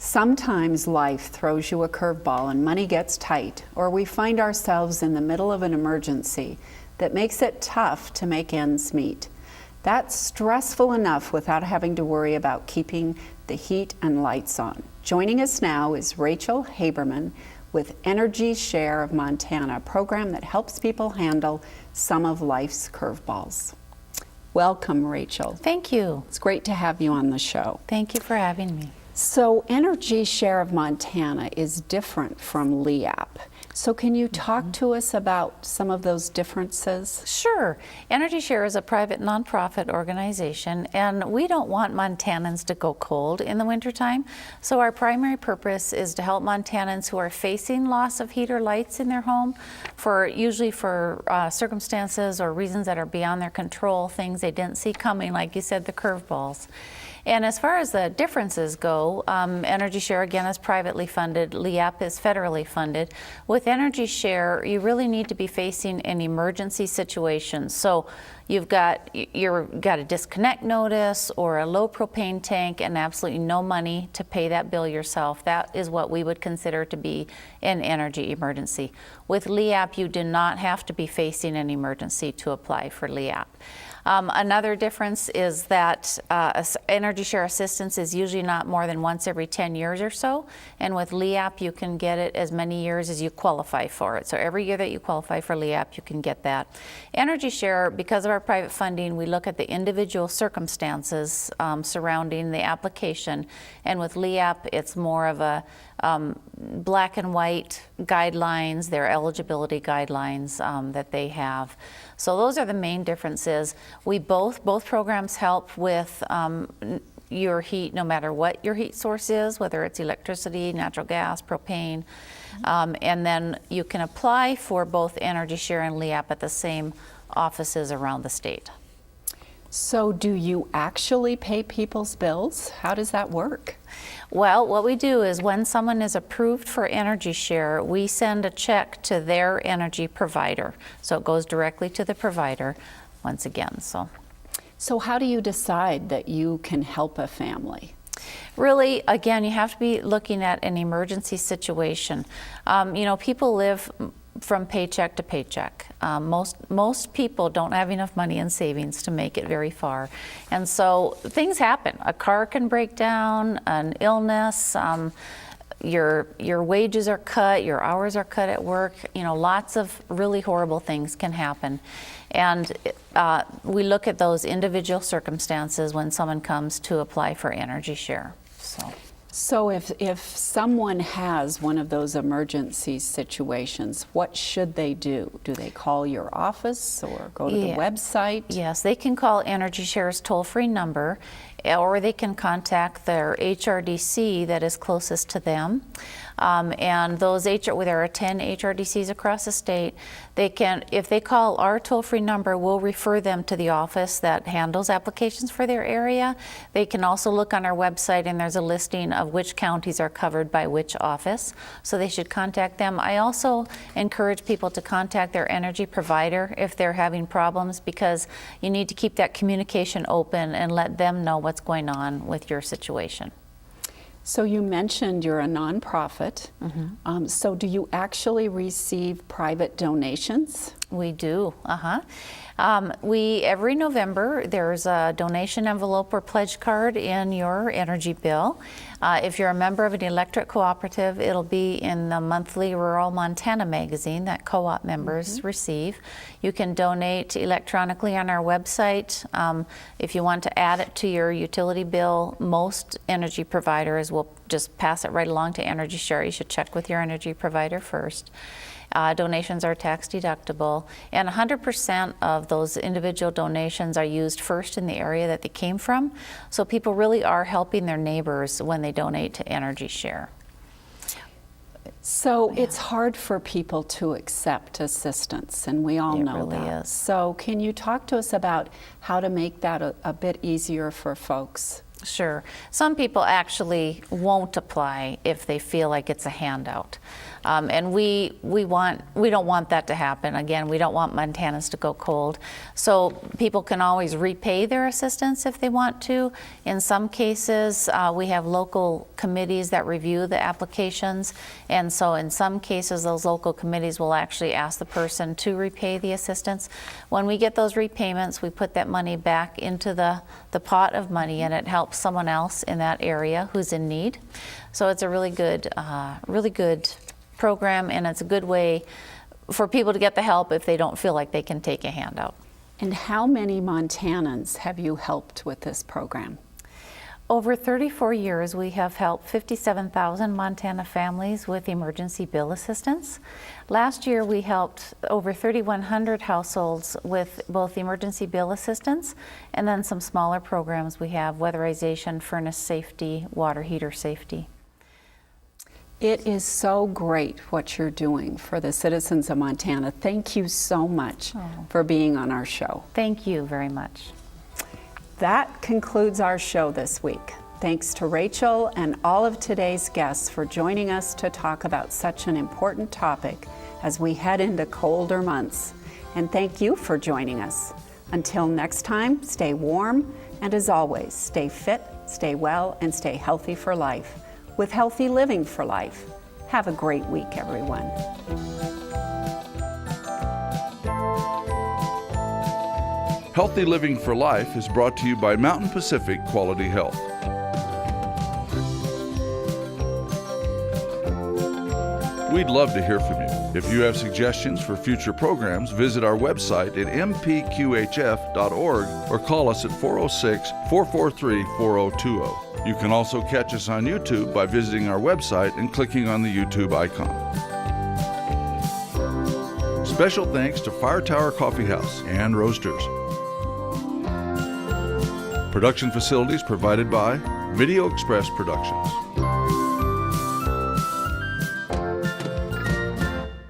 Sometimes life throws you a curveball and money gets tight, or we find ourselves in the middle of an emergency that makes it tough to make ends meet. That's stressful enough without having to worry about keeping the heat and lights on. Joining us now is Rachel Haberman with Energy Share of Montana, a program that helps people handle some of life's curveballs. Welcome, Rachel. Thank you. It's great to have you on the show. Thank you for having me. So Energy Share of Montana is different from LEAP. So can you talk to us about some of those differences? Sure. Energy Share is a private nonprofit organization, and we don't want Montanans to go cold in the wintertime. So our primary purpose is to help Montanans who are facing loss of heat or lights in their home, usually for circumstances or reasons that are beyond their control, things they didn't see coming, like you said, the curveballs. And as far as the differences go, Energy Share again is privately funded, LEAP is federally funded. With Energy Share, you really need to be facing an emergency situation. So you've got a disconnect notice or a low propane tank and absolutely no money to pay that bill yourself. That is what we would consider to be an energy emergency. With LEAP, you do not have to be facing an emergency to apply for LEAP. Another difference is that Energy Share assistance is usually not more than once every 10 years or so, and with LEAP you can get it as many years as you qualify for it. So every year that you qualify for LEAP, you can get that. Energy Share, because of our private funding, we look at the individual circumstances surrounding the application, and with LEAP it's more of a black and white guidelines, their eligibility guidelines that they have. So those are the main differences. Both programs help with your heat, no matter what your heat source is, whether it's electricity, natural gas, propane, and then you can apply for both Energy Share and LEAP at the same offices around the state. So do you actually pay people's bills? How does that work? Well, what we do is when someone is approved for Energy Share, we send a check to their energy provider. So it goes directly to the provider once again. So how do you decide that you can help a family? Really, again, you have to be looking at an emergency situation. People live from paycheck to paycheck. Most people don't have enough money in savings to make it very far. And so things happen. A car can break down, an illness, your wages are cut, your hours are cut at work. Lots of really horrible things can happen. And we look at those individual circumstances when someone comes to apply for Energy Share. So if someone has one of those emergency situations, what should they do? Do they call your office or go to the website? Yes, they can call Energy Share's toll-free number, or they can contact their HRDC that is closest to them. And there are 10 HRDCs across the state. If they call our toll-free number, we'll refer them to the office that handles applications for their area. They can also look on our website, and there's a listing of which counties are covered by which office. So they should contact them. I also encourage people to contact their energy provider if they're having problems, because you need to keep that communication open and let them know what's going on with your situation. So you mentioned you're a nonprofit. So do you actually receive private donations? We do. Every November there's a donation envelope or pledge card in your energy bill. If you're a member of an electric cooperative, it'll be in the monthly Rural Montana magazine that co-op members receive. You can donate electronically on our website. If you want to add it to your utility bill, most energy providers will just pass it right along to Energy Share. You should check with your energy provider first. Donations are tax deductible, and 100% of those individual donations are used first in the area that they came from. So people really are helping their neighbors when they donate to Energy Share. So it's hard for people to accept assistance, and we all know really that. Is. So can you talk to us about how to make that a bit easier for folks? Sure. Some people actually won't apply if they feel like it's a handout. And we don't want that to happen. Again, we don't want Montanans to go cold. So people can always repay their assistance if they want to. In some cases, we have local committees that review the applications. And so in some cases, those local committees will actually ask the person to repay the assistance. When we get those repayments, we put that money back into the pot of money, and it helps someone else in that area who's in need. So it's a really good program, and it's a good way for people to get the help if they don't feel like they can take a handout. And how many Montanans have you helped with this program? Over 34 years, we have helped 57,000 Montana families with emergency bill assistance. Last year, we helped over 3,100 households with both emergency bill assistance and then some smaller programs we have: weatherization, furnace safety, water heater safety. It is so great what you're doing for the citizens of Montana. Thank you so much for being on our show. Thank you very much. That concludes our show this week. Thanks to Rachel and all of today's guests for joining us to talk about such an important topic as we head into colder months. And thank you for joining us. Until next time, stay warm, and as always, stay fit, stay well, and stay healthy for life, with healthy living for life. Have a great week, everyone. Healthy Living for Life is brought to you by Mountain Pacific Quality Health. We'd love to hear from you. If you have suggestions for future programs, visit our website at mpqhf.org or call us at 406-443-4020. You can also catch us on YouTube by visiting our website and clicking on the YouTube icon. Special thanks to Fire Tower Coffee House and Roasters. Production facilities provided by Video Express Productions.